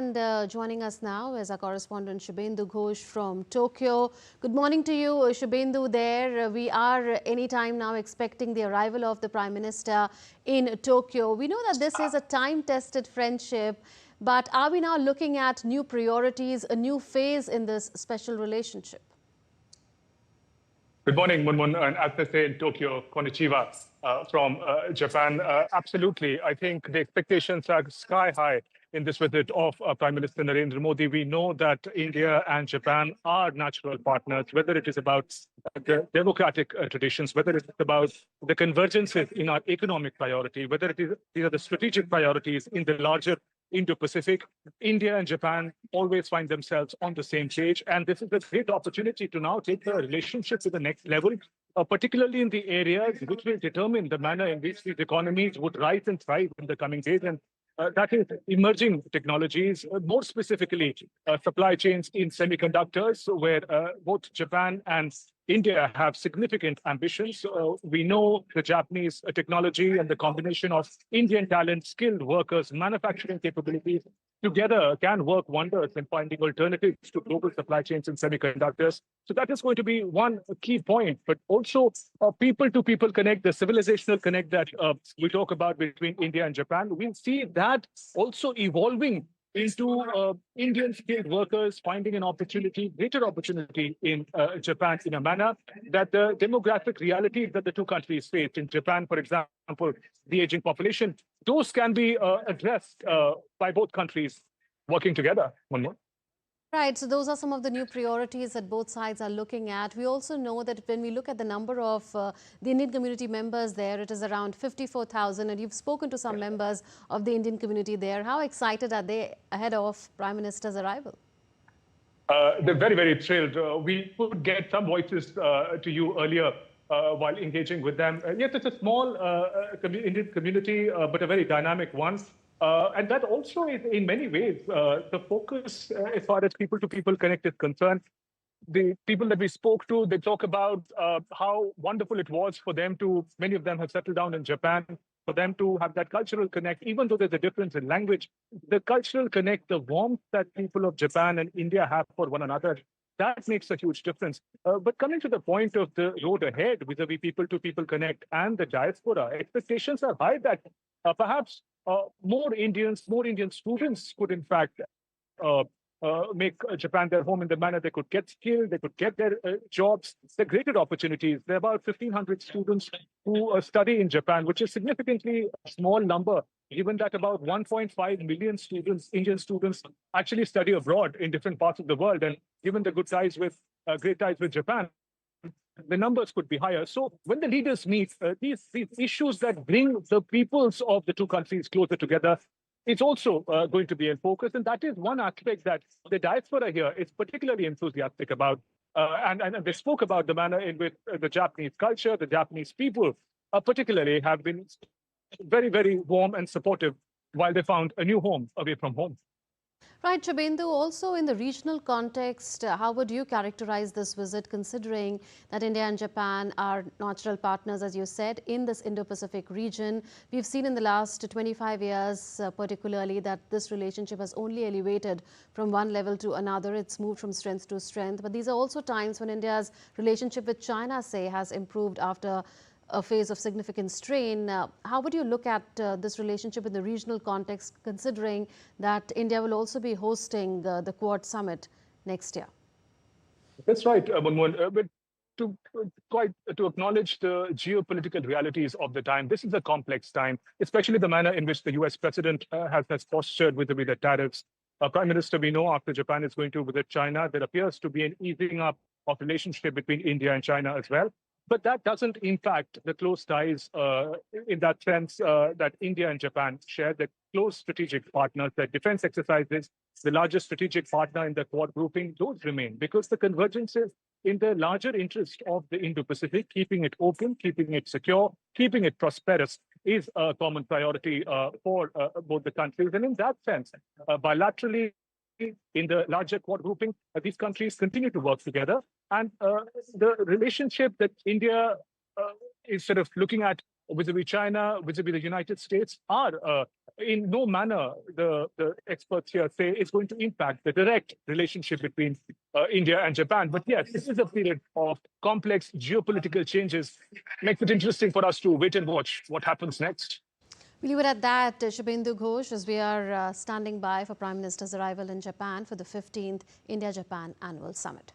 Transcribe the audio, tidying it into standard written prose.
And joining us now is our correspondent Shubhendu Ghosh from Tokyo. Good morning to you, Shubhendu there. We are anytime now expecting the arrival of the Prime Minister in Tokyo. We know that this is a time-tested friendship, but are we now looking at new priorities, a new phase in this special relationship? Good morning, Munmun, and as they say in Tokyo, konnichiwa from Japan. Absolutely. I think the expectations are sky high in this visit of Prime Minister Narendra Modi. We know that India and Japan are natural partners, whether it is about the democratic traditions, whether it's about the convergences in our economic priority, whether these are the strategic priorities in the larger Indo-Pacific. India and Japan always find themselves on the same page. And this is a great opportunity to now take the relationship to the next level, particularly in the areas which will determine the manner in which these economies would rise and thrive in the coming days. And that is emerging technologies, more specifically supply chains in semiconductors, where both Japan and India have significant ambitions. We know the Japanese technology and the combination of Indian talent, skilled workers, manufacturing capabilities together can work wonders in finding alternatives to global supply chains in semiconductors. So that is going to be one key point, but also people-to-people connect, the civilizational connect that we talk about between India and Japan. We'll see that also evolving into Indian skilled workers finding an opportunity, greater opportunity in Japan in a manner that the demographic realities that the two countries face. In Japan, for example, the aging population, those can be addressed by both countries working together. One more. Right, so those are some of the new priorities that both sides are looking at. We also know that when we look at the number of the Indian community members there, it is around 54,000, and you've spoken to some members of the Indian community there. How excited are they ahead of Prime Minister's arrival? They're very, very thrilled. We could get some voices to you earlier while engaging with them. Yes, it's a small Indian community, but a very dynamic one. And that also is, in many ways, the focus as far as people-to-people connect is concerned. The people that we spoke to, they talk about how wonderful it was for them to, many of them have settled down in Japan, for them to have that cultural connect, even though there's a difference in language, the cultural connect, the warmth that people of Japan and India have for one another, that makes a huge difference. But coming to the point of the road ahead, vis-a-vis people-to-people connect and the diaspora, expectations are high that perhaps more Indian students could, in fact, make Japan their home in the manner they could get skilled, they could get their jobs. There are greater opportunities. There are about 1,500 students who study in Japan, which is significantly a small number, given that about 1.5 million students, Indian students, actually study abroad in different parts of the world. And given the good ties with, great ties with Japan, the numbers could be higher. So when the leaders meet, these issues that bring the peoples of the two countries closer together, it's also going to be in focus. And that is one aspect that the diaspora here is particularly enthusiastic about. And they spoke about the manner in which the Japanese culture, the Japanese people particularly have been very, very warm and supportive while they found a new home away from home. Right, Shubhendu, also in the regional context, how would you characterize this visit, considering that India and Japan are natural partners, as you said, in this Indo-Pacific region? We've seen in the last 25 years, particularly, that this relationship has only elevated from one level to another. It's moved from strength to strength. But these are also times when India's relationship with China, say, has improved after a phase of significant strain. How would you look at this relationship in the regional context, considering that India will also be hosting the Quad Summit next year? That's right, Munmun. But to acknowledge the geopolitical realities of the time, this is a complex time, especially the manner in which the US president has postured with the tariffs. Prime Minister, we know after Japan is going to visit China, there appears to be an easing up of relationship between India and China as well. But that doesn't impact the close ties in that sense that India and Japan share, the close strategic partners, their defense exercises, the largest strategic partner in the Quad grouping, those remain because the convergences in the larger interest of the Indo-Pacific, keeping it open, keeping it secure, keeping it prosperous is a common priority for both the countries. And in that sense, bilaterally, in the larger Quad grouping, these countries continue to work together. And the relationship that India is sort of looking at vis-a-vis China, vis-a-vis the United States are in no manner, the experts here say, is going to impact the direct relationship between India and Japan. But yes, this is a period of complex geopolitical changes. Makes it interesting for us to wait and watch what happens next. We'll leave it at that, Shubhendu Ghosh, as we are standing by for Prime Minister's arrival in Japan for the 15th India-Japan Annual Summit.